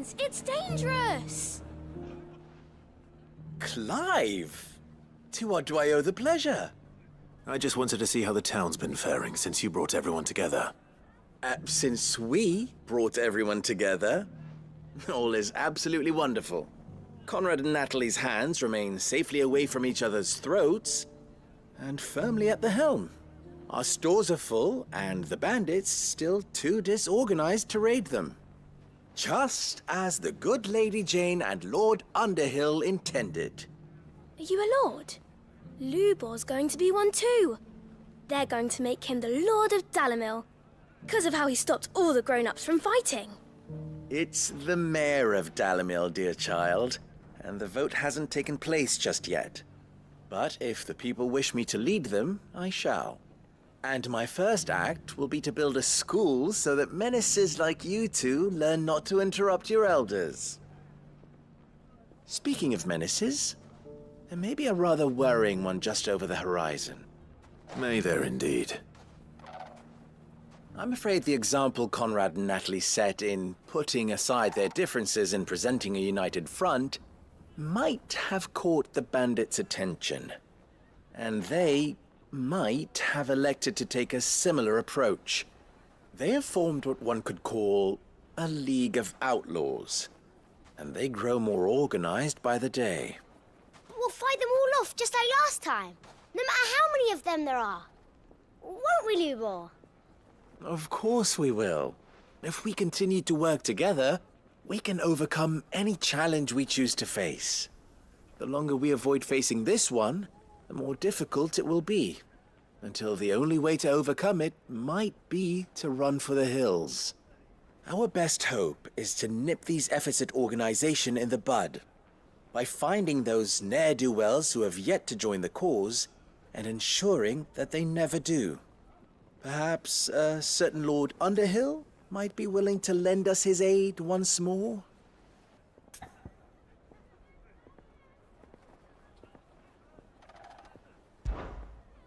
friends! It's dangerous! Clive! To what do I owe the pleasure? I just wanted to see how the town's been faring since you brought everyone together. Since we brought everyone together, all is absolutely wonderful. Conrad and Natalie's hands remain safely away from each other's throats and firmly at the helm. Our stores are full and the bandits still too disorganized to raid them. Just as the good Lady Jane and Lord Underhill intended. Are you a lord? Lubor's going to be one too. They're going to make him the Lord of Dalamil, because of how he stopped all the grown-ups from fighting. It's the mayor of Dalamil, dear child, and the vote hasn't taken place just yet. But if the people wish me to lead them, I shall. And my first act will be to build a school so that menaces like you two learn not to interrupt your elders. Speaking of menaces, there may be a rather worrying one just over the horizon. May there indeed. I'm afraid the example Conrad and Natalie set in putting aside their differences and presenting a united front might have caught the bandits' attention. And they might have elected to take a similar approach. They have formed what one could call a League of Outlaws, and they grow more organized by the day. We'll fight them all off just like last time, no matter how many of them there are. Won't we, Lubor? Of course we will. If we continue to work together, we can overcome any challenge we choose to face. The longer we avoid facing this one, the more difficult it will be, until the only way to overcome it might be to run for the hills. Our best hope is to nip these efforts at organization in the bud, by finding those ne'er-do-wells who have yet to join the cause, and ensuring that they never do. Perhaps a certain Lord Underhill might be willing to lend us his aid once more?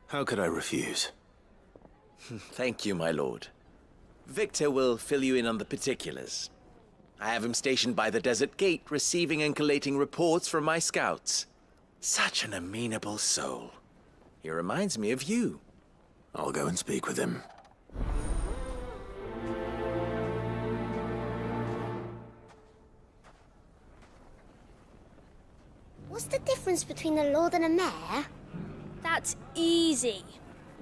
How could I refuse? Thank you, my lord. Victor will fill you in on the particulars. I have him stationed by the desert gate, receiving and collating reports from my scouts. Such an amenable soul. He reminds me of you. I'll go and speak with him. What's the difference between a lord and a mayor? That's easy.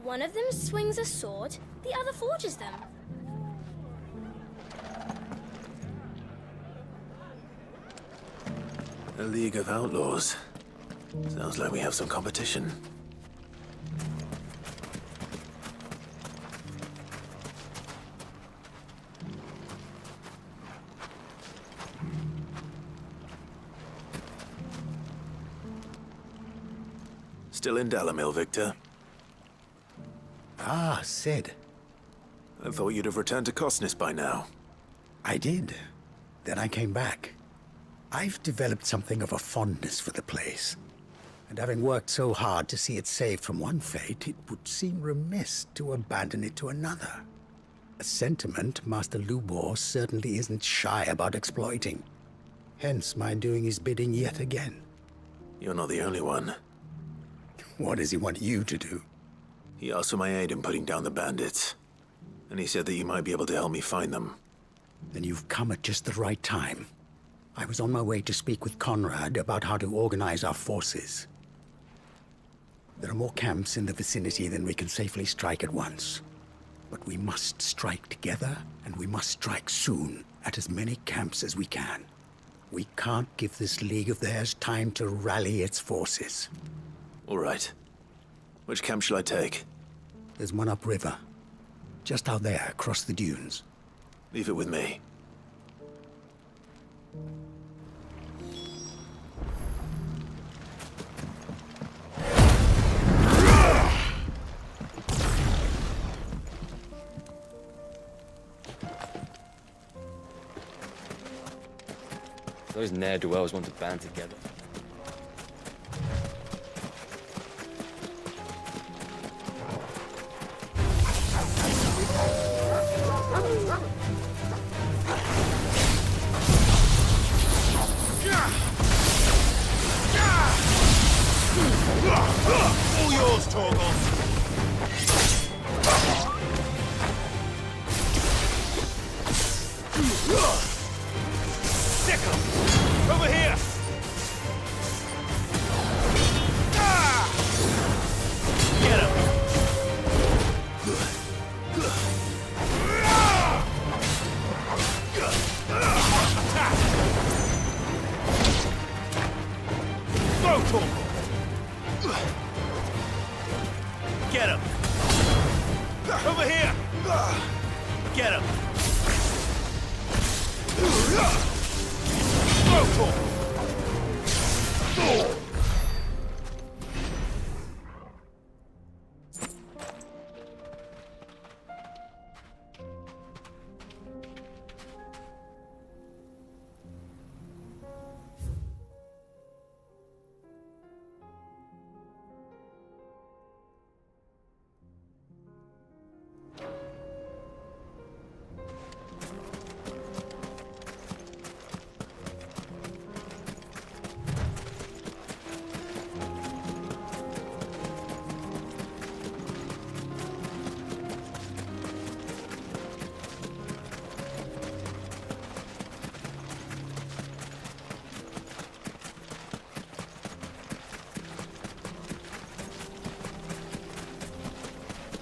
One of them swings a sword, the other forges them. A League of Outlaws. Sounds like we have some competition. Still in Dalamil, Victor? Ah, Sid. I thought you'd have returned to Cosnis by now. I did. Then I came back. I've developed something of a fondness for the place. And having worked so hard to see it saved from one fate, it would seem remiss to abandon it to another. A sentiment Master Lubor certainly isn't shy about exploiting. Hence my doing his bidding yet again. You're not the only one. What does he want you to do? He asked for my aid in putting down the bandits. And he said that you might be able to help me find them. Then you've come at just the right time. I was on my way to speak with Conrad about how to organize our forces. There are more camps in the vicinity than we can safely strike at once. But we must strike together, and we must strike soon at as many camps as we can. We can't give this league of theirs time to rally its forces. All right. Which camp shall I take? There's one upriver. Just out there, across the dunes. Leave it with me. Those ne'er-do-wells want to band together. All yours, Torgal. Stick 'em. Over here. Get him. Attack. Go, Torgal. Get him. Over here. Get him. Go, Torgal.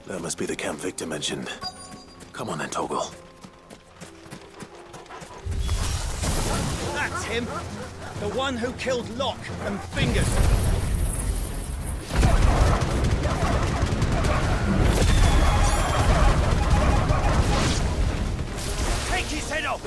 That must be the camp Victor mentioned. Come on then, Torgal. That's him! The one who killed Locke and Fingers. Take his head off!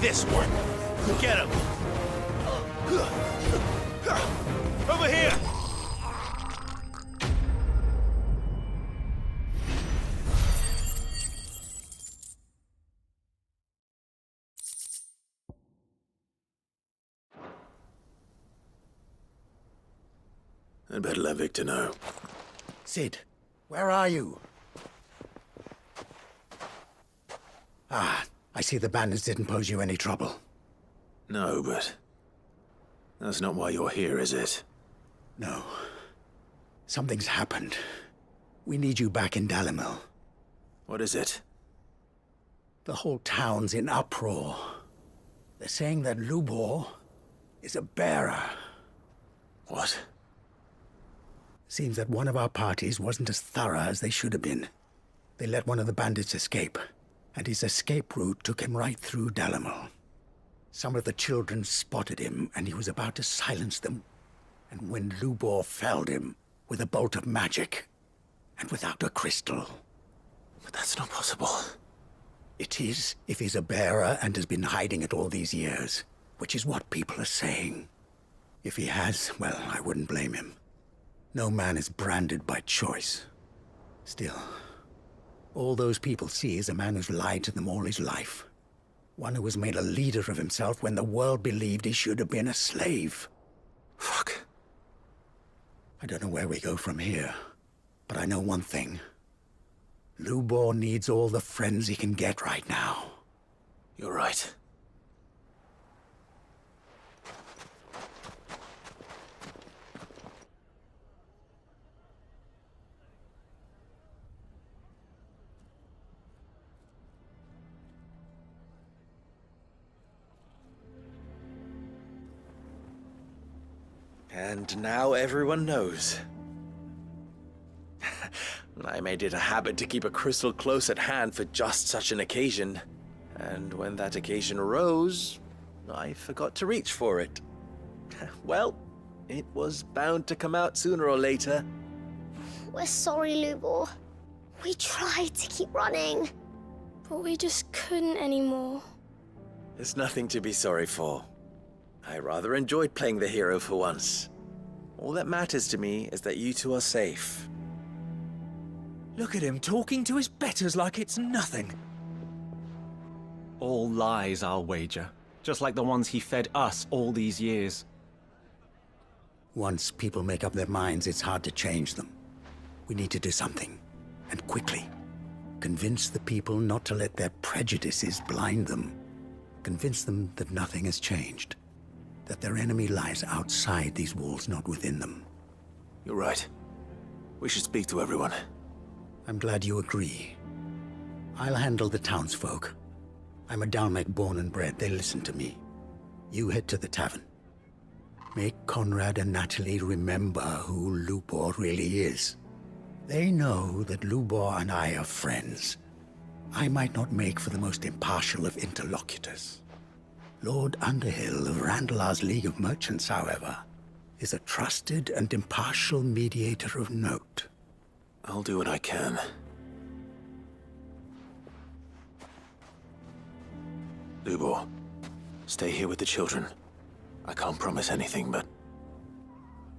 This one. Get him. Over here. I'd better let Victor know. Sid, where are you? Ah, I see the bandits didn't pose you any trouble. No, but that's not why you're here, is it? No. Something's happened. We need you back in Dalimil. What is it? The whole town's in uproar. They're saying that Lubor is a bearer. What? Seems that one of our parties wasn't as thorough as they should have been. They let one of the bandits escape. and his escape route took him right through Dalimil. Some of the children spotted him, and he was about to silence them. And when Lubor felled him with a bolt of magic, and without a crystal. But that's not possible. It is, if he's a bearer and has been hiding it all these years, which is what people are saying. If he has, well, I wouldn't blame him. No man is branded by choice. Still, all those people see is a man who's lied to them all his life. One who was made a leader of himself when the world believed he should have been a slave. Fuck. I don't know where we go from here, but I know one thing. Lubor needs all the friends he can get right now. You're right. And now everyone knows. I made it a habit to keep a crystal close at hand for just such an occasion. And when that occasion arose, I forgot to reach for it. Well, it was bound to come out sooner or later. We're sorry, Lubor. We tried to keep running. But we just couldn't anymore. There's nothing to be sorry for. I rather enjoyed playing the hero for once. All that matters to me is that you two are safe. Look at him talking to his betters like it's nothing. All lies, I'll wager. Just like the ones he fed us all these years. Once people make up their minds, it's hard to change them. We need to do something, and quickly. Convince the people not to let their prejudices blind them. Convince them that nothing has changed. That their enemy lies outside these walls, not within them. You're right. We should speak to everyone. I'm glad you agree. I'll handle the townsfolk. I'm a Dalmek born and bred. They listen to me. You head to the tavern. Make Conrad and Natalie remember who Lubor really is. They know that Lubor and I are friends. I might not make for the most impartial of interlocutors. Lord Underhill of Randalar's League of Merchants, however, is a trusted and impartial mediator of note. I'll do what I can. Lubor, stay here with the children. I can't promise anything, but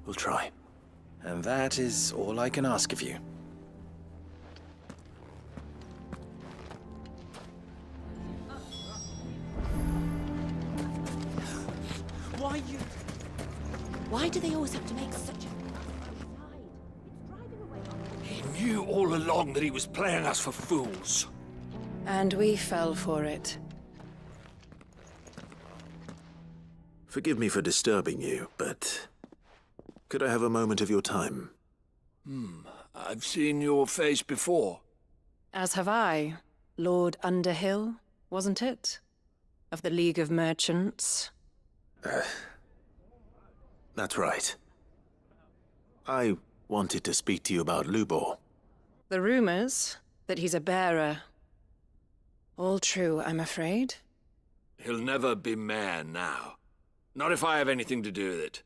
we'll try. And that is all I can ask of you. Why do they always have to make such a... He knew all along that he was playing us for fools. And we fell for it. Forgive me for disturbing you, but could I have a moment of your time? I've seen your face before. As have I. Lord Underhill, wasn't it? Of the League of Merchants. That's right. I wanted to speak to you about Lubor. The rumors that he's a bearer. All true, I'm afraid. He'll never be mayor now. Not if I have anything to do with it.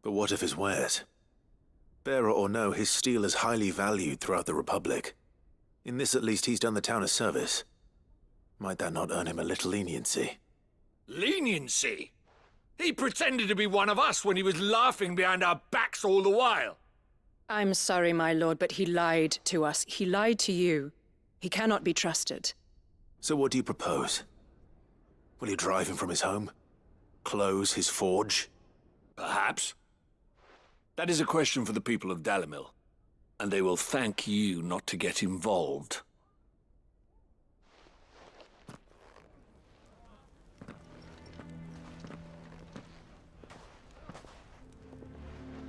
But what of his wares? Bearer or no, his steel is highly valued throughout the Republic. In this at least, he's done the town a service. Might that not earn him a little leniency? Leniency? He pretended to be one of us when he was laughing behind our backs all the while. I'm sorry, my lord, but he lied to us. He lied to you. He cannot be trusted. So what do you propose? Will you drive him from his home? Close his forge? Perhaps. That is a question for the people of Dalimil, and they will thank you not to get involved.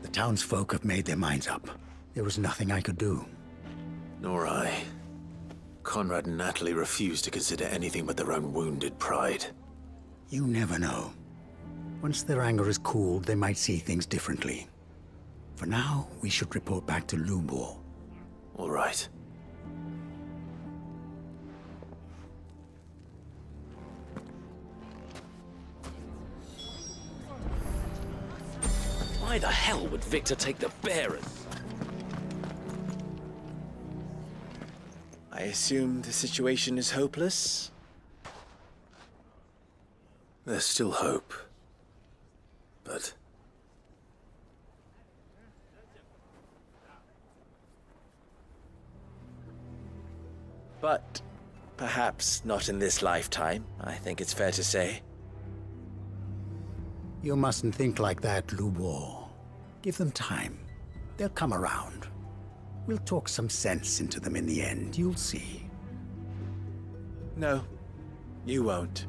The townsfolk have made their minds up. There was nothing I could do. Nor I. Conrad and Natalie refused to consider anything but their own wounded pride. You never know. Once their anger is cooled, they might see things differently. For now, we should report back to Lubor. All right. Why the hell would Victor take the bearers? I assume the situation is hopeless? There's still hope. But... But perhaps not in this lifetime, I think it's fair to say. You mustn't think like that, Lubor. Give them time. They'll come around. We'll talk some sense into them in the end, you'll see. No, you won't.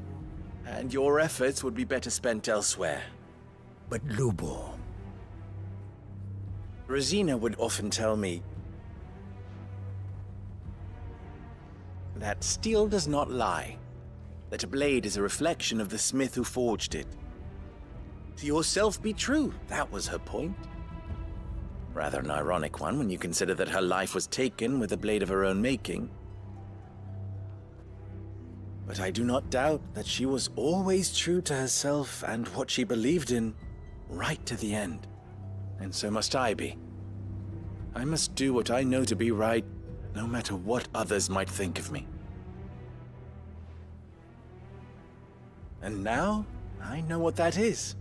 And your efforts would be better spent elsewhere. But Lubor... Rosina would often tell me that steel does not lie, that a blade is a reflection of the smith who forged it. To yourself be true, that was her point. Rather an ironic one when you consider that her life was taken with a blade of her own making. But I do not doubt that she was always true to herself and what she believed in, right to the end. And so must I be. I must do what I know to be right, no matter what others might think of me. And now, I know what that is.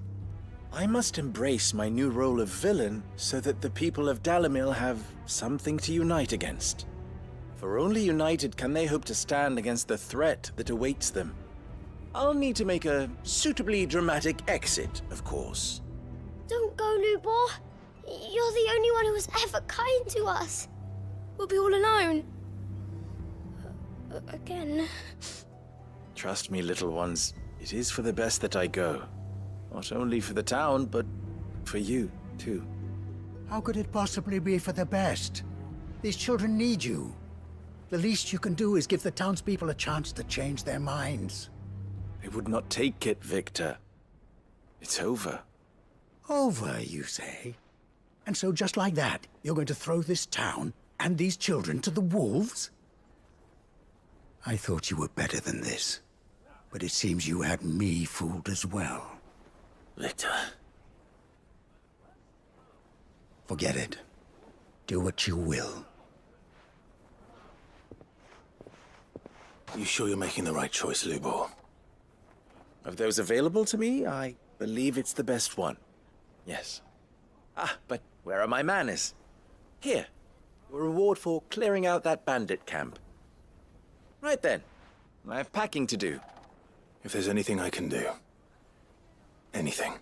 I must embrace my new role of villain so that the people of Dalimil have something to unite against. For only united can they hope to stand against the threat that awaits them. I'll need to make a suitably dramatic exit, of course. Don't go, Lubor. You're the only one who was ever kind to us. We'll be all alone. Again. Trust me, little ones, it is for the best that I go. Not only for the town, but for you, too. How could it possibly be for the best? These children need you. The least you can do is give the townspeople a chance to change their minds. They would not take it, Victor. It's over. Over, you say? And so just like that, you're going to throw this town and these children to the wolves? I thought you were better than this. But it seems you had me fooled as well. Victor... Forget it. Do what you will. You sure you're making the right choice, Lubor? Of those available to me, I believe it's the best one. Yes. Ah, but where are my manners? Here. Your reward for clearing out that bandit camp. Right then. I have packing to do. If there's anything I can do... anything.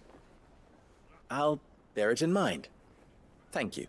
I'll bear it in mind. Thank you.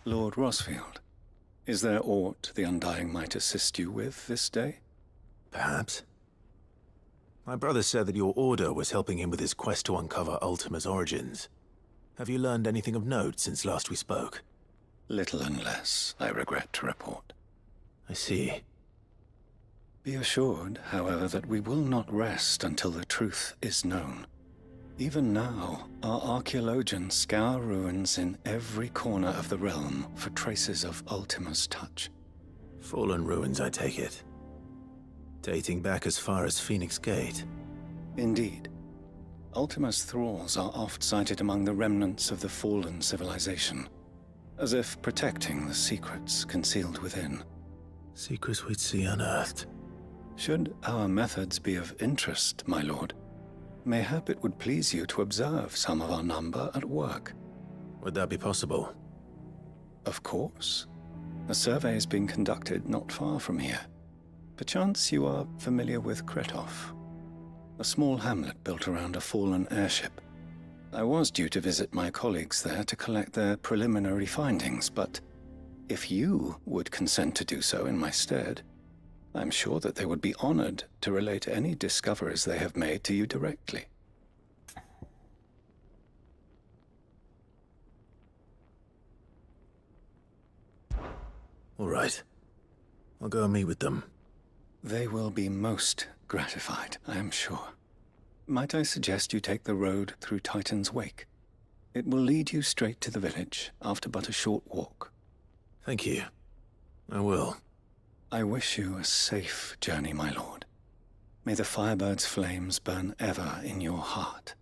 Lord Rosfield, is there aught the Undying might assist you with this day? Perhaps. My brother said that your order was helping him with his quest to uncover Ultima's origins. Have you learned anything of note since last we spoke? Little unless, I regret to report. I see. Be assured, however, that we will not rest until the truth is known. Even now, our archaeologians scour ruins in every corner of the realm for traces of Ultima's touch. Fallen ruins, I take it. Dating back as far as Phoenix Gate. Indeed. Ultima's thralls are oft sighted among the remnants of the fallen civilization, as if protecting the secrets concealed within. Secrets we'd see unearthed. Should our methods be of interest, my lord, mayhap it would please you to observe some of our number at work. Would that be possible? Of course. A survey is being conducted not far from here. Perchance you are familiar with Kretov, a small hamlet built around a fallen airship. I was due to visit my colleagues there to collect their preliminary findings, but if you would consent to do so in my stead, I'm sure that they would be honored to relate any discoveries they have made to you directly. All right. I'll go and meet with them. They will be most gratified, I am sure. Might I suggest you take the road through Titan's Wake? It will lead you straight to the village after but a short walk. Thank you. I will. I wish you a safe journey, my lord. May the Firebird's flames burn ever in your heart.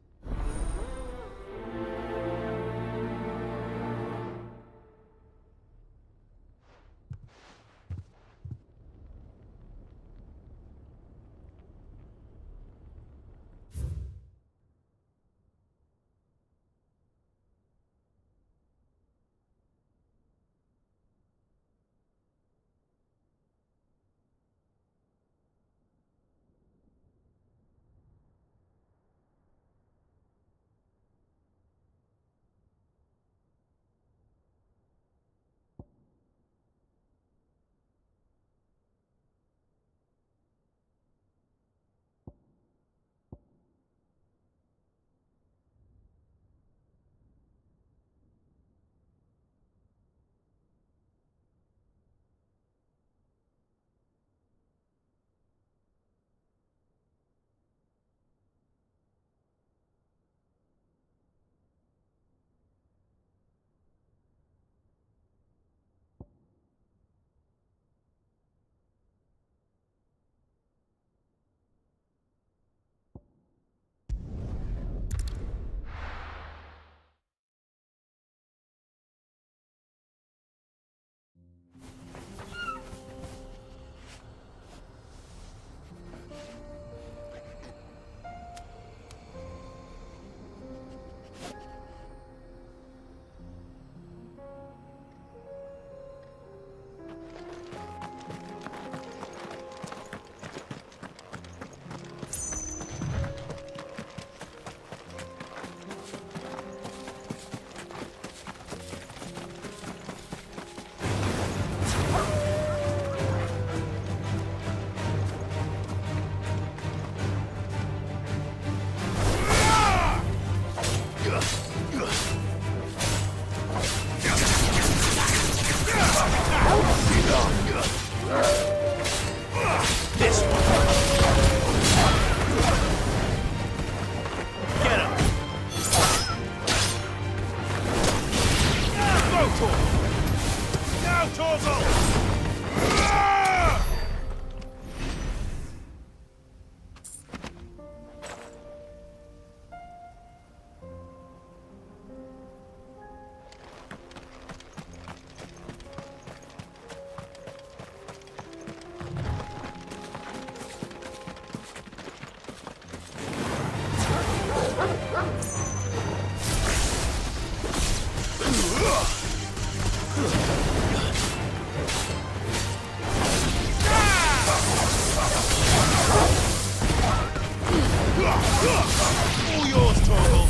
All yours, Torgal.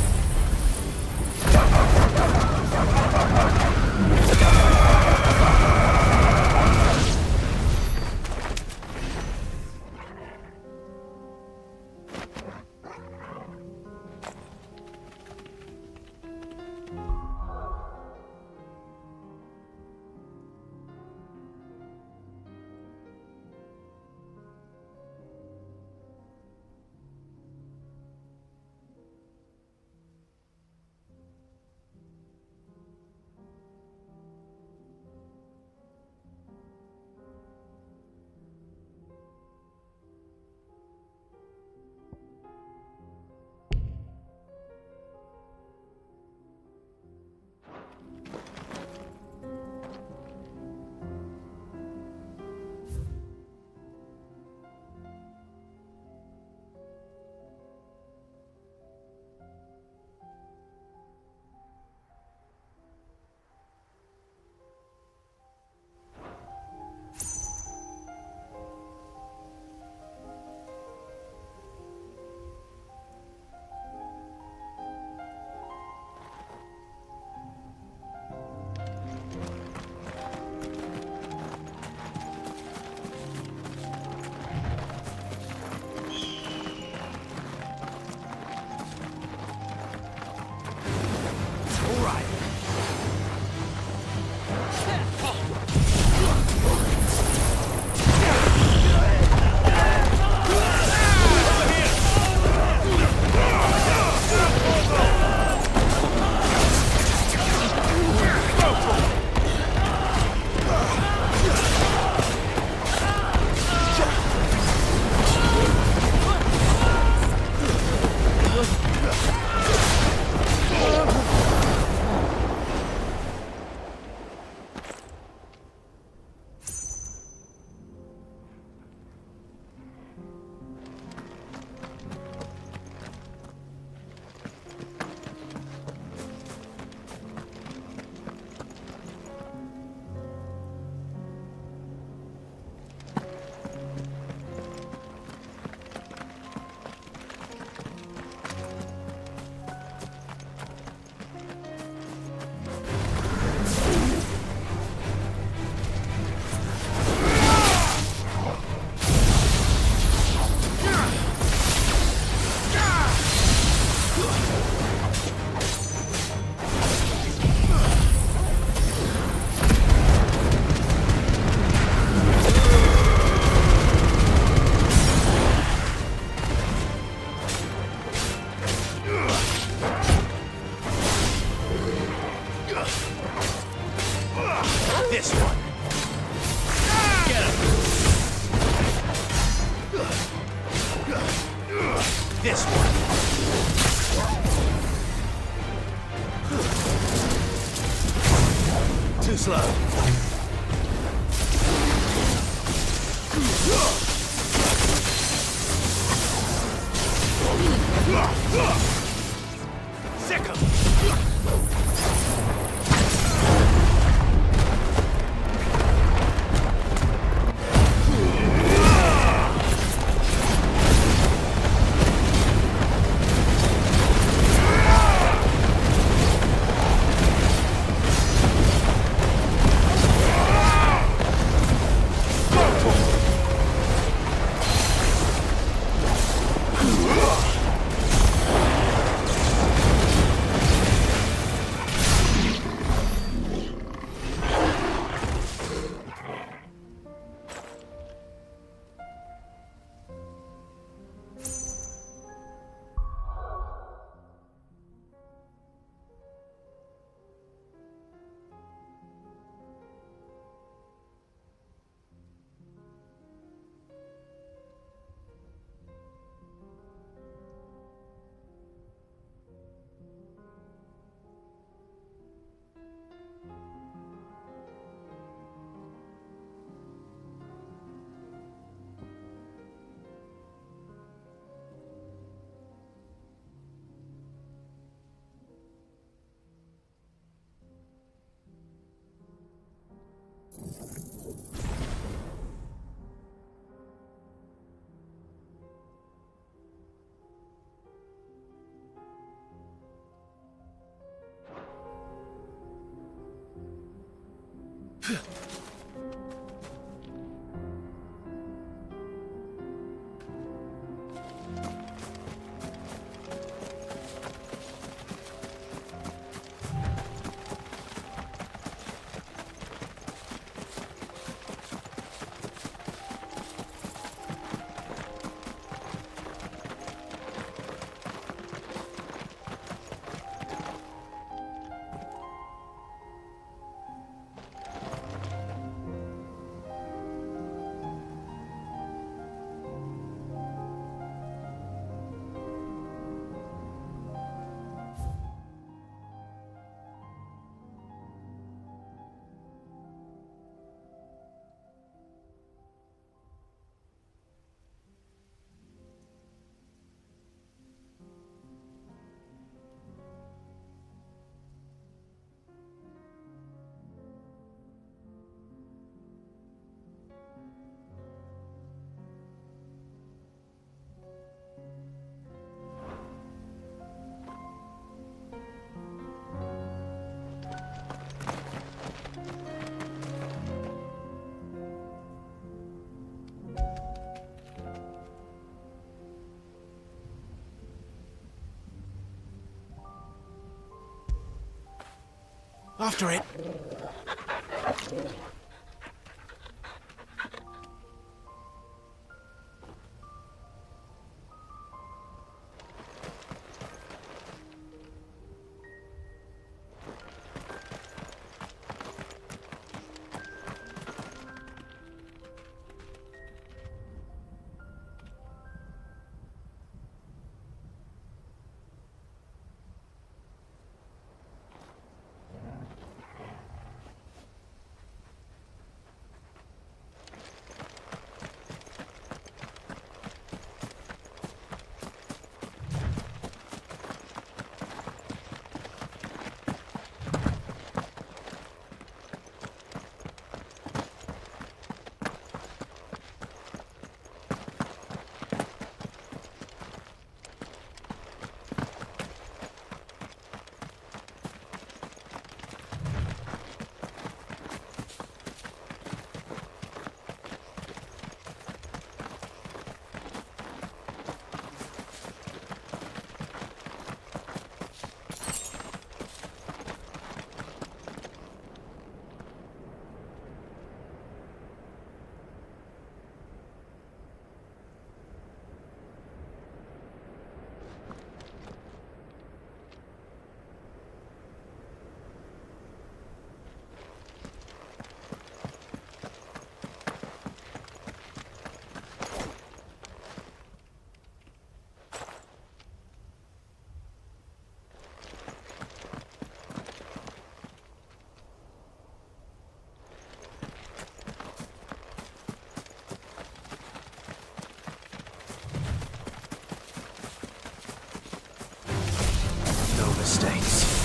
slow. Sick 'em. After it. mistakes.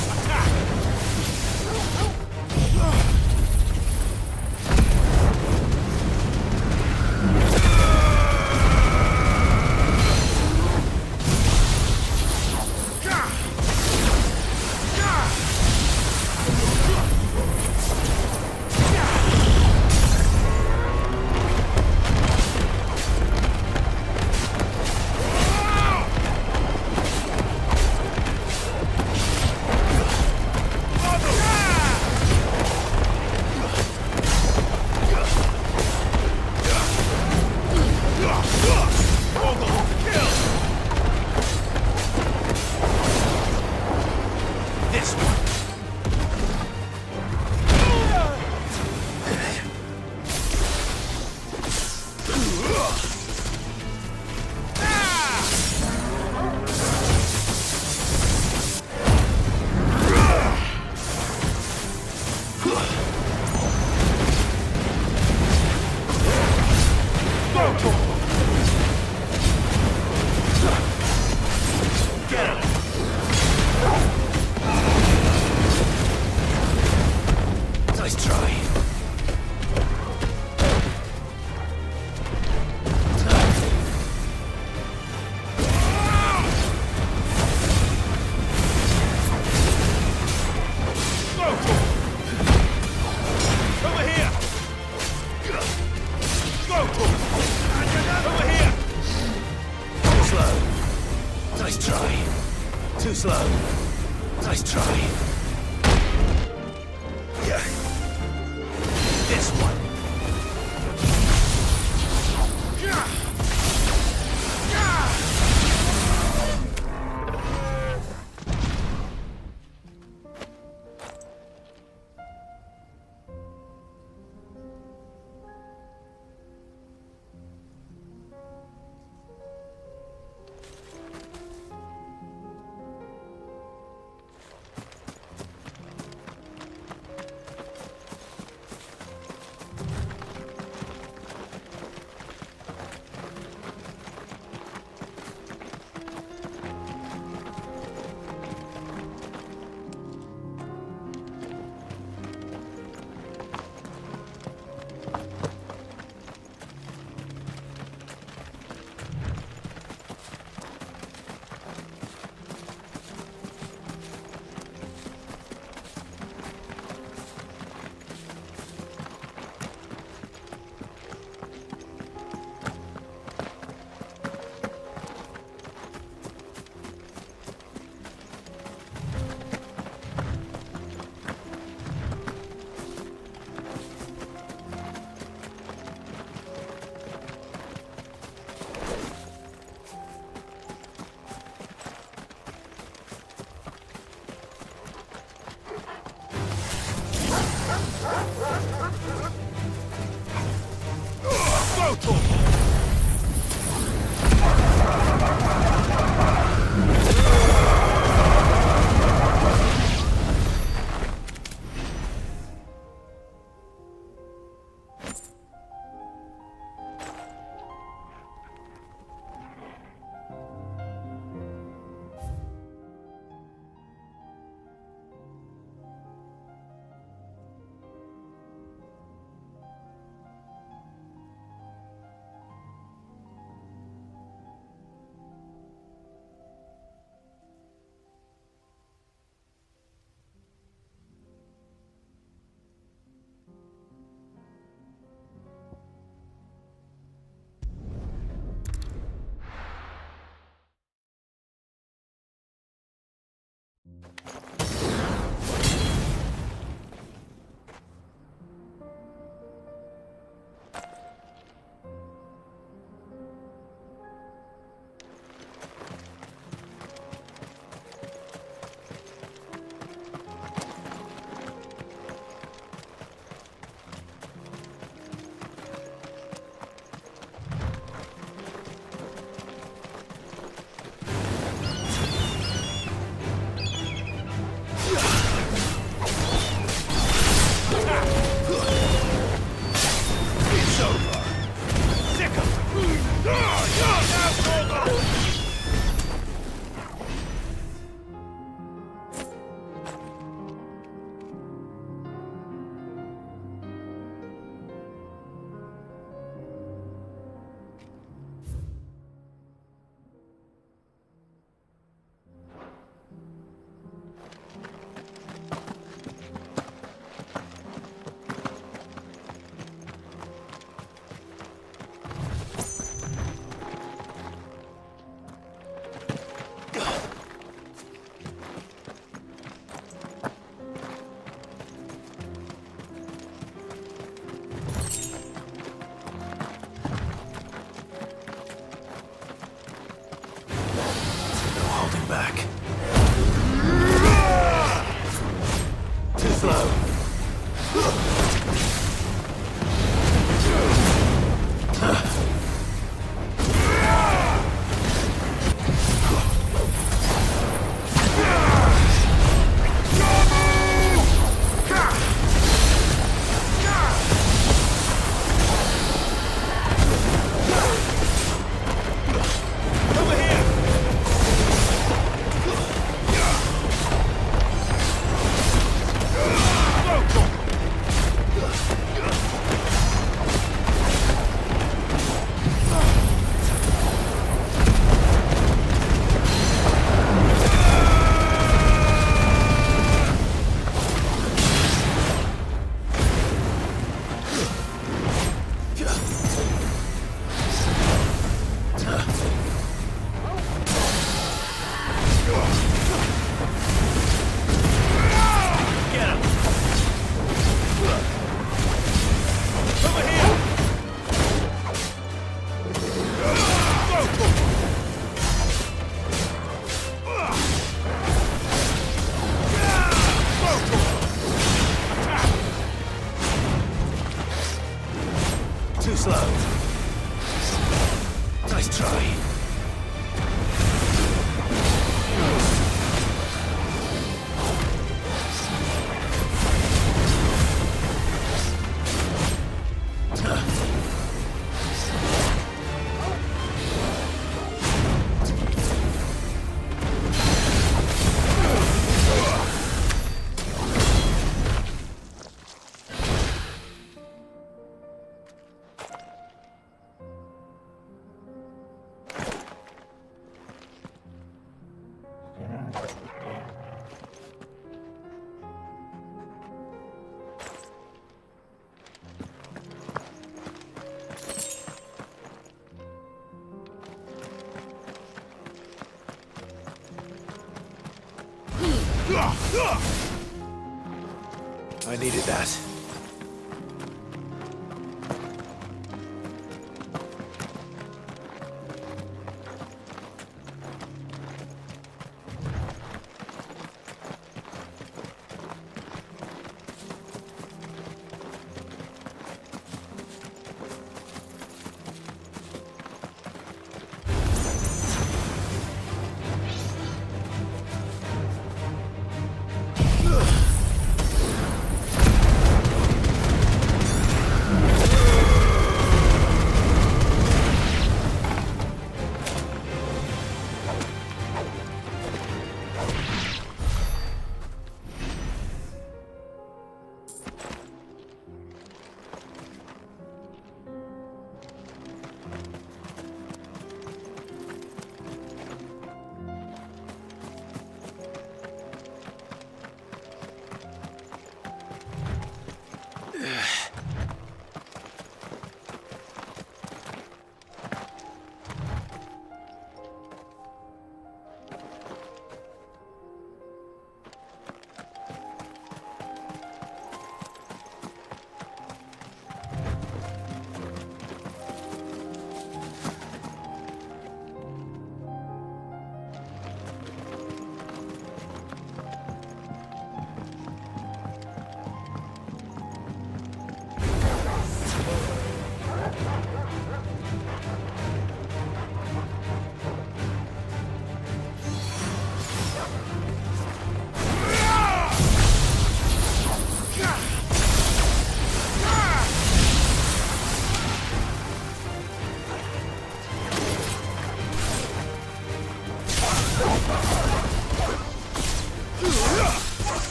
I needed that.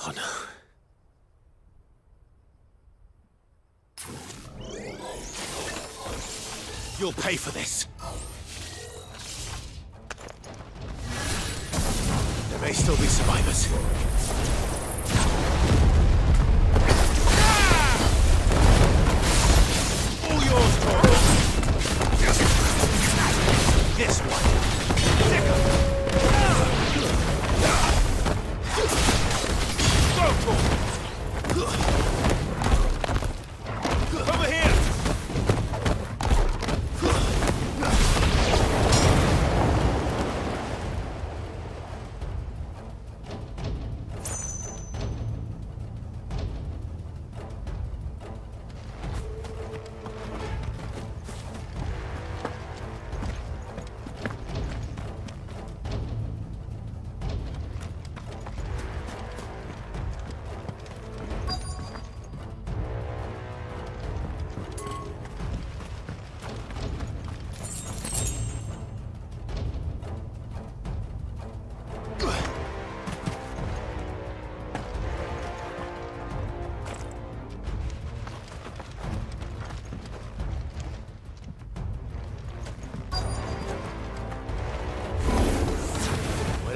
Oh no. You'll pay for this. There may still be survivors. All yours, Torvald. This one. Over here!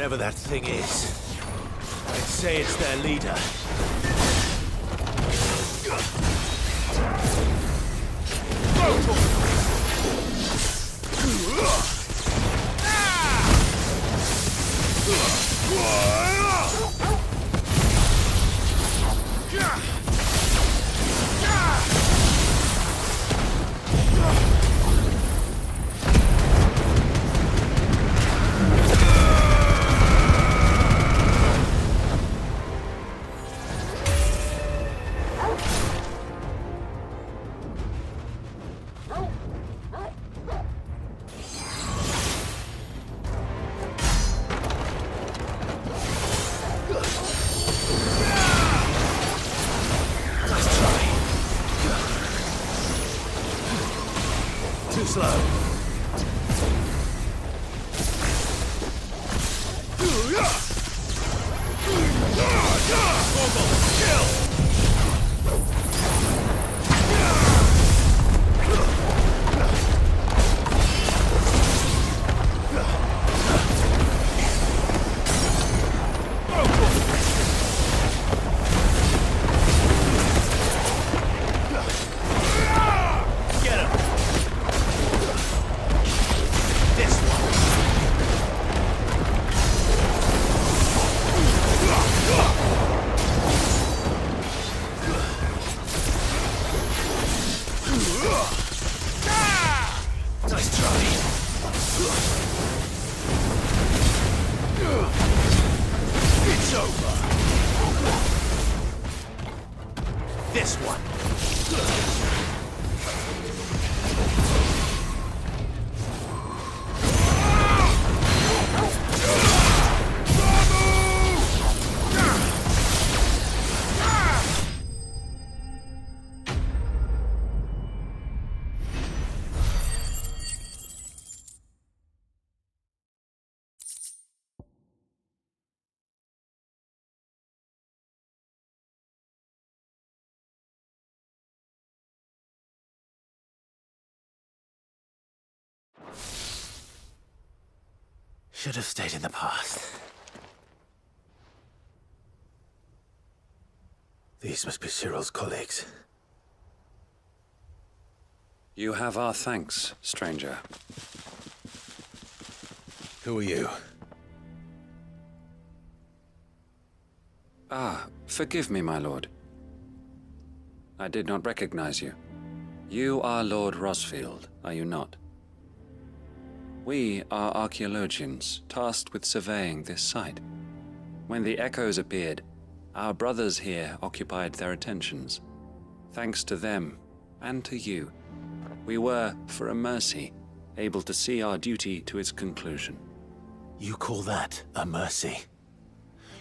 whatever that thing is. I'd say it's their leader. Too slow. This one. Should have stayed in the past. These must be Cyril's colleagues. You have our thanks, stranger. Who are you? Ah, forgive me, my lord. I did not recognize you. You are Lord Rosfield, are you not? We are archaeologians, tasked with surveying this site. When the echoes appeared, our brothers here occupied their attentions. Thanks to them, and to you, we were, for a mercy, able to see our duty to its conclusion. You call that a mercy?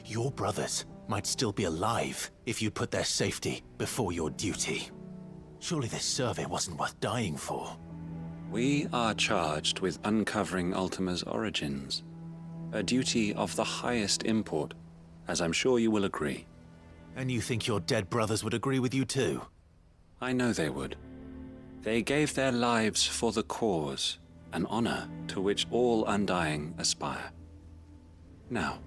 Your brothers might still be alive if you put their safety before your duty. Surely this survey wasn't worth dying for. We are charged with uncovering Ultima's origins, a duty of the highest import, as I'm sure you will agree. And you think your dead brothers would agree with you too? I know they would. They gave their lives for the cause, an honor to which all undying aspire. Now,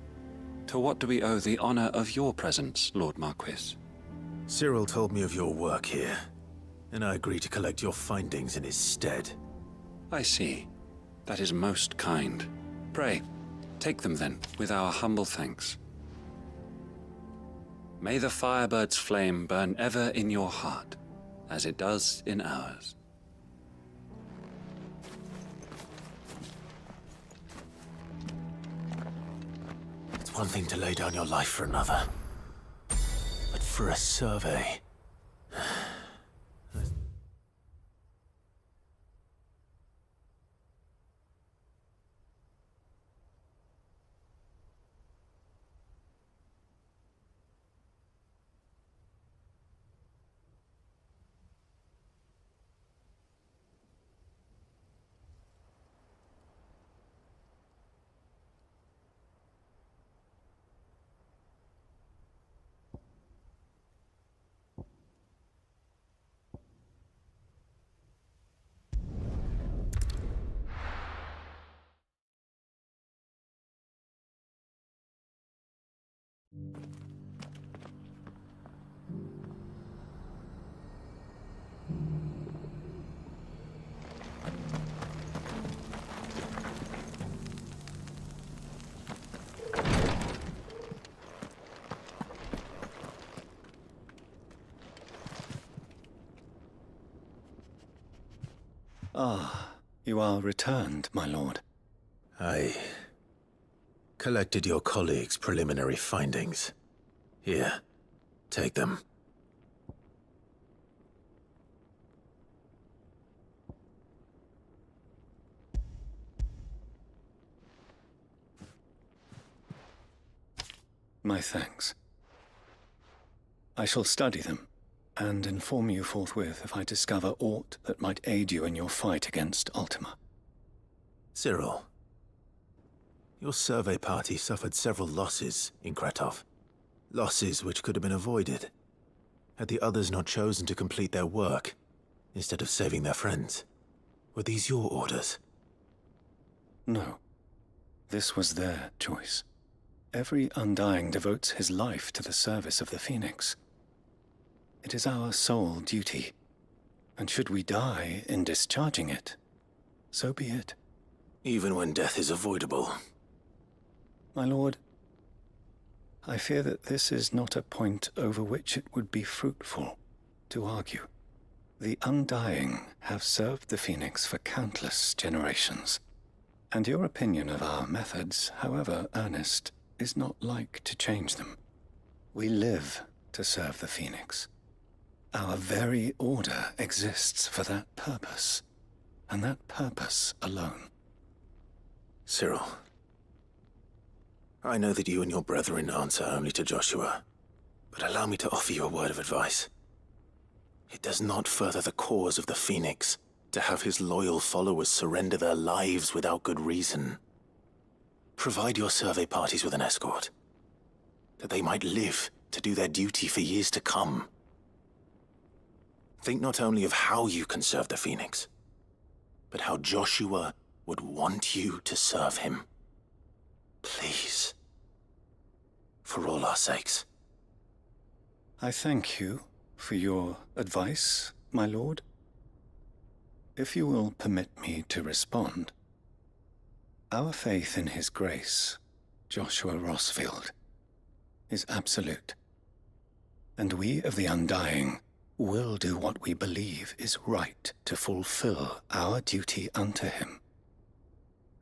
to what do we owe the honor of your presence, Lord Marquis? Cyril told me of your work here, and I agreed to collect your findings in his stead. I see. That is most kind. Pray, take them then, with our humble thanks. May the Firebird's flame burn ever in your heart, as it does in ours. It's one thing to lay down your life for another, but for a survey... Ah, you are returned, my lord. I collected your colleagues' preliminary findings. Here, take them. My thanks. I shall study them, and inform you forthwith if I discover aught that might aid you in your fight against Ultima. Cyril, your survey party suffered several losses in Kretov. Losses which could have been avoided, had the others not chosen to complete their work, instead of saving their friends. Were these your orders? No. This was their choice. Every Undying devotes his life to the service of the Phoenix. It is our sole duty, and should we die in discharging it, so be it. Even when death is avoidable. My lord, I fear that this is not a point over which it would be fruitful to argue. The Undying have served the Phoenix for countless generations, and your opinion of our methods, however earnest, is not like to change them. We live to serve the Phoenix. Our very order exists for that purpose, and that purpose alone. Cyril, I know that you and your brethren answer only to Joshua, but allow me to offer you a word of advice. It does not further the cause of the Phoenix to have his loyal followers surrender their lives without good reason. Provide your survey parties with an escort, that they might live to do their duty for years to come. Think not only of how you can serve the Phoenix, but how Joshua would want you to serve him. Please. For all our sakes. I thank you for your advice, my lord. If you will permit me to respond, our faith in his grace, Joshua Rossfield, is absolute, and we of the Undying will do what we believe is right to fulfill our duty unto him.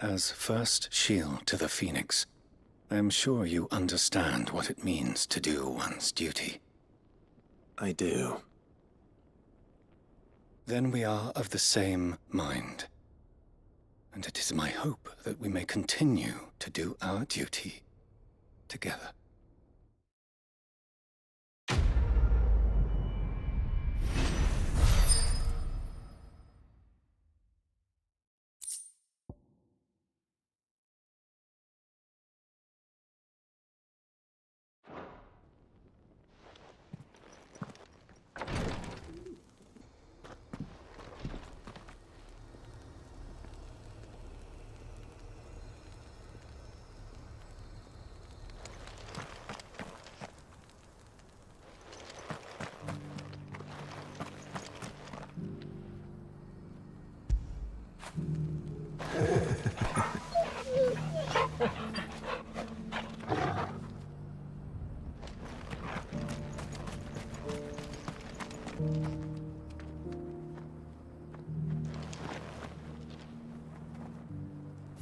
As first shield to the Phoenix, I am sure you understand what it means to do one's duty. I do. Then we are of the same mind, and it is my hope that we may continue to do our duty together.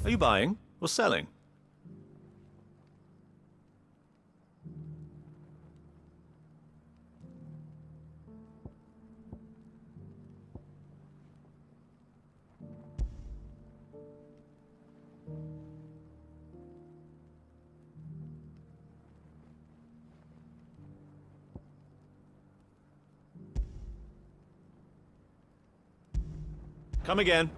Are you buying or selling? Come again.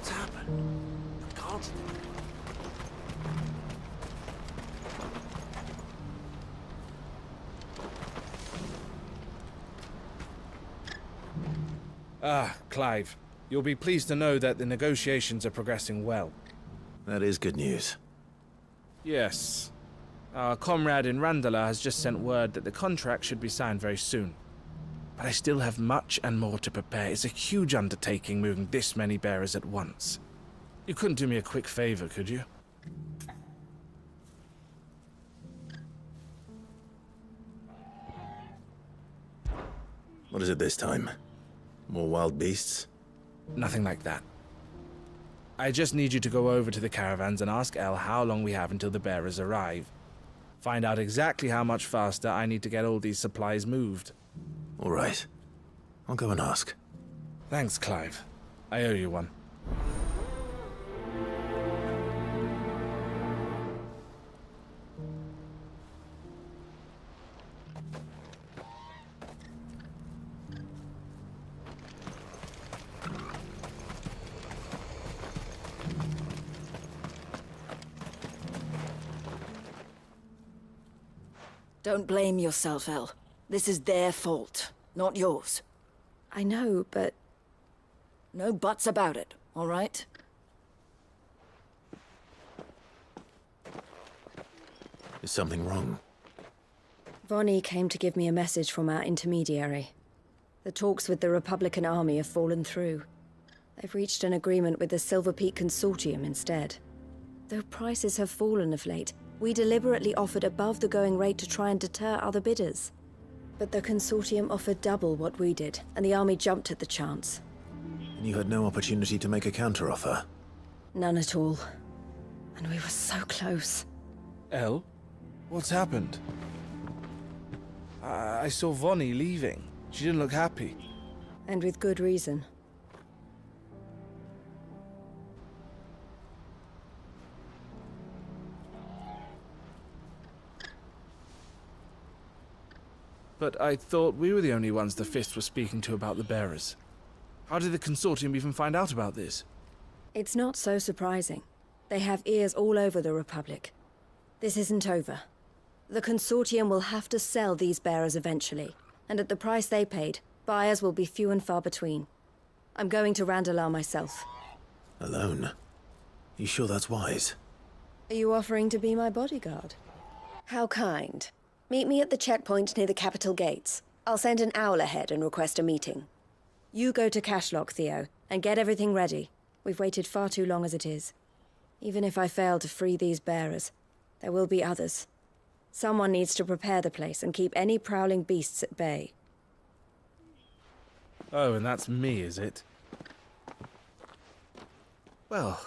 What's happened? I can't. Ah, Clive. You'll be pleased to know that the negotiations are progressing well. That is good news. Yes. Our comrade in Randala has just sent word that the contract should be signed very soon. But I still have much and more to prepare. It's a huge undertaking moving this many bearers at once. You couldn't do me a quick favor, could you? What is it this time? More wild beasts? Nothing like that. I just need you to go over to the caravans and ask El how long we have until the bearers arrive. Find out exactly how much faster I need to get all these supplies moved. All right. I'll go and ask. Thanks, Clive. I owe you one. Don't blame yourself, El. This is their fault, not yours. I know, but... No buts about it, all right? Is something wrong? Vonnie came to give me a message from our intermediary. The talks with the Republican Army have fallen through. They've reached an agreement with the Silver Peak Consortium instead. Though prices have fallen of late, we deliberately offered above the going rate to try and deter other bidders. But the Consortium offered double what we did, and the Army jumped at the chance. And you had no opportunity to make a counteroffer? None at all. And we were so close. El? What's happened? I saw Vonnie leaving. She didn't look happy. And with good reason. But I thought we were the only ones the Fist were speaking to about the bearers. How did the Consortium even find out about this? It's not so surprising. They have ears all over the Republic. This isn't over. The Consortium will have to sell these bearers eventually, and at the price they paid, buyers will be few and far between. I'm going to Randalar myself. Alone? You sure that's wise? Are you offering to be my bodyguard? How kind. Meet me at the checkpoint near the capital gates. I'll send an owl ahead and request a meeting. You go to Cashlock, Theo, and get everything ready. We've waited far too long as it is. Even if I fail to free these bearers, there will be others. Someone needs to prepare the place and keep any prowling beasts at bay. Oh, and that's me, is it? Well,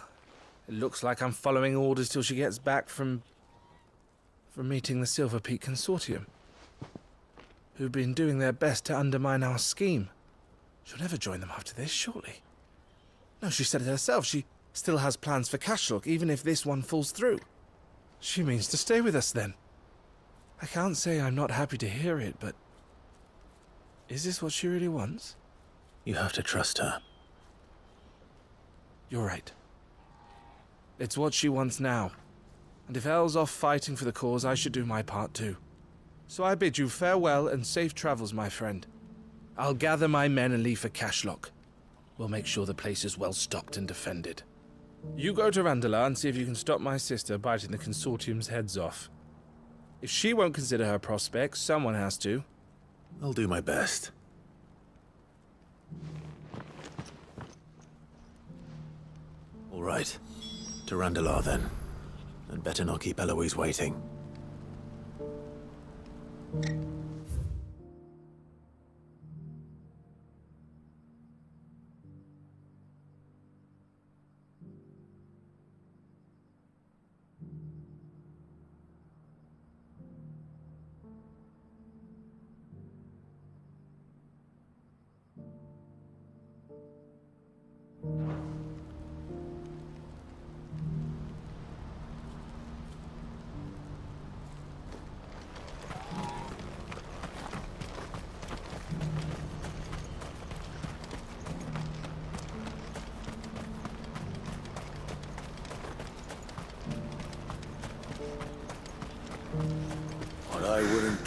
it looks like I'm following orders till she gets back from meeting the Silver Peak Consortium, who've been doing their best to undermine our scheme. She'll never join them after this, surely. No, she said it herself. She still has plans for Cashlock, even if this one falls through. She means to stay with us, then. I can't say I'm not happy to hear it, but... is this what she really wants? You have to trust her. You're right. It's what she wants now. And if Elle's off fighting for the cause, I should do my part too. So I bid you farewell and safe travels, my friend. I'll gather my men and leave for Cashlock. We'll make sure the place is well stocked and defended. You go to Randalar and see if you can stop my sister biting the Consortium's heads off. If she won't consider her prospects, someone has to. I'll do my best. All right. To Randalar, then. And better not keep Eloise waiting.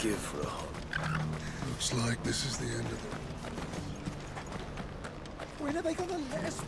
give for a hug? Looks like this is the end of the... When are they gonna let us...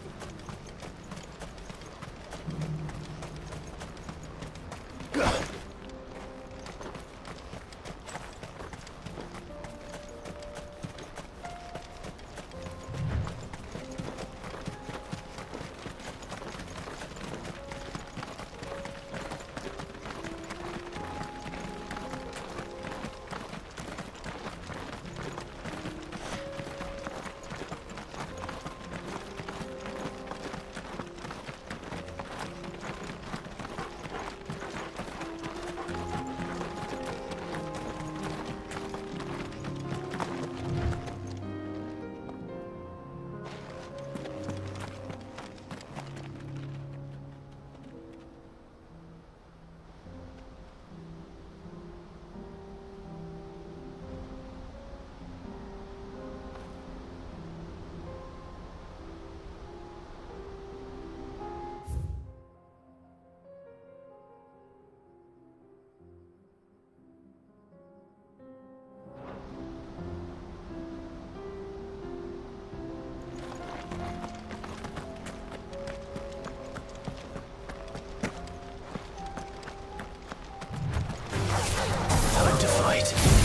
Time to fight.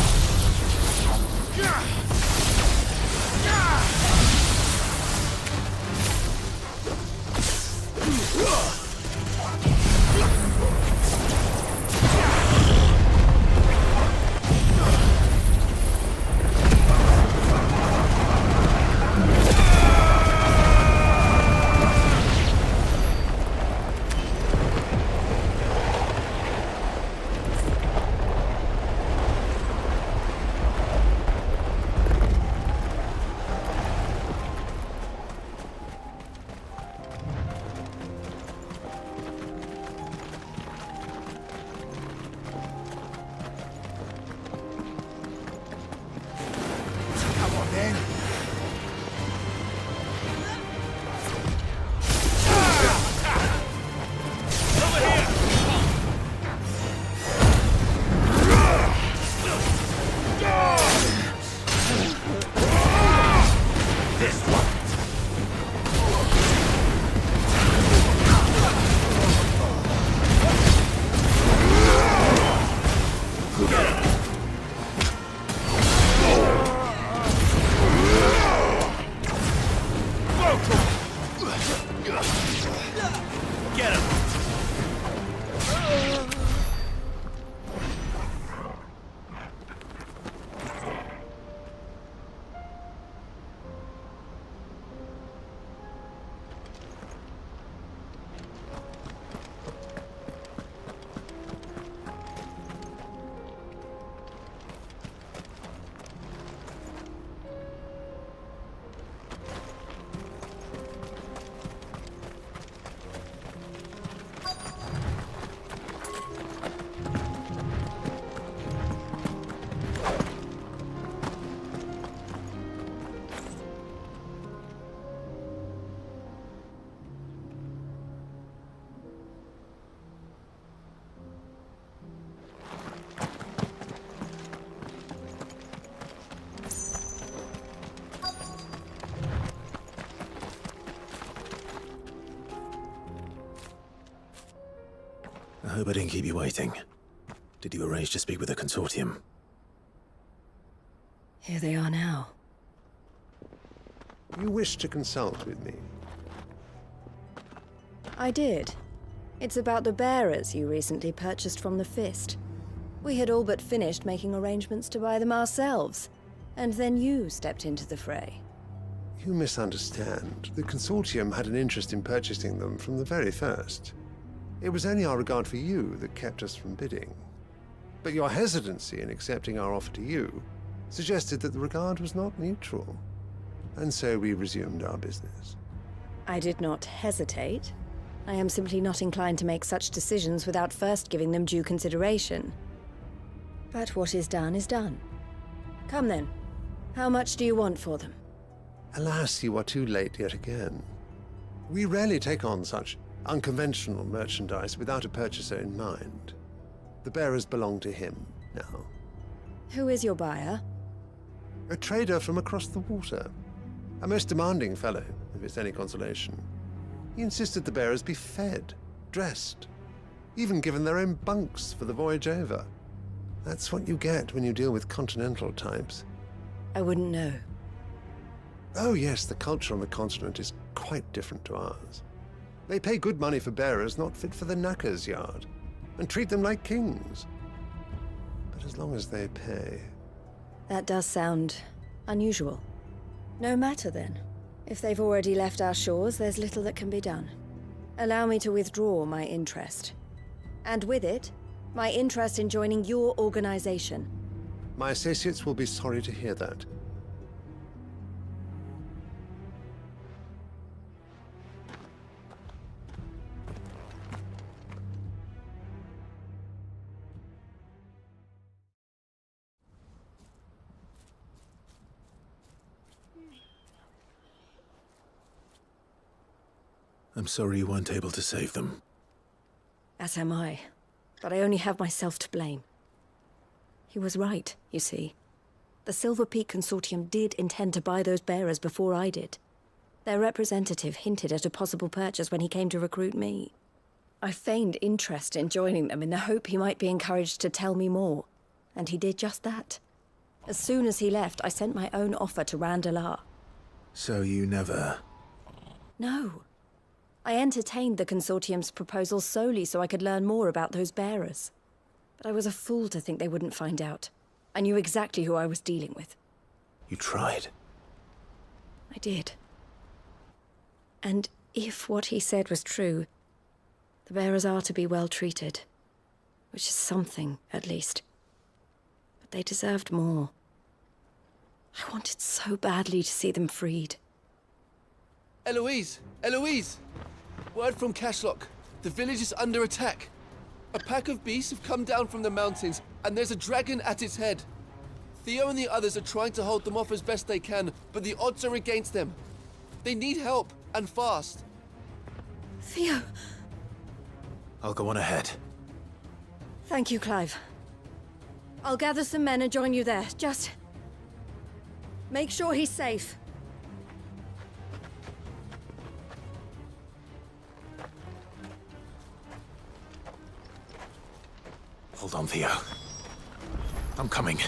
I hope I didn't keep you waiting. Did you arrange to speak with the consortium? Here they are now. You wish to consult with me? I did. It's about the bearers you recently purchased from the Fist. We had all but finished making arrangements to buy them ourselves, and then you stepped into the fray. You misunderstand. The consortium had an interest in purchasing them from the very first. It was only our regard for you that kept us from bidding. But your hesitancy in accepting our offer to you suggested that the regard was not mutual. And so we resumed our business. I did not hesitate. I am simply not inclined to make such decisions without first giving them due consideration. But what is done is done. Come then. How much do you want for them? Alas, you are too late yet again. We rarely take on such unconventional merchandise without a purchaser in mind. The bearers belong to him now. Who is your buyer? A trader from across the water. A most demanding fellow, if it's any consolation. He insisted the bearers be fed, dressed, even given their own bunks for the voyage over. That's what you get when you deal with continental types. I wouldn't know. Oh yes, the culture on the continent is quite different to ours. They pay good money for bearers not fit for the knacker's yard, and treat them like kings. But as long as they pay... That does sound unusual. No matter then. If they've already left our shores, there's little that can be done. Allow me to withdraw my interest. And with it, my interest in joining your organization. My associates will be sorry to hear that. I'm sorry you weren't able to save them. As am I. But I only have myself to blame. He was right, you see. The Silver Peak Consortium did intend to buy those bearers before I did. Their representative hinted at a possible purchase when he came to recruit me. I feigned interest in joining them in the hope he might be encouraged to tell me more. And he did just that. As soon as he left, I sent my own offer to Randalar. So you never... No. I entertained the Consortium's proposal solely so I could learn more about those bearers. But I was a fool to think they wouldn't find out. I knew exactly who I was dealing with. You tried. I did. And if what he said was true, the bearers are to be well treated. Which is something, at least. But they deserved more. I wanted so badly to see them freed. Eloise! Eloise! Word from Cashlock. The village is under attack. A pack of beasts have come down from the mountains, and there's a dragon at its head. Theo and the others are trying to hold them off as best they can, but the odds are against them. They need help, and fast. Theo! I'll go on ahead. Thank you, Clive. I'll gather some men and join you there. Just... make sure he's safe. Hold on, Theo. I'm coming.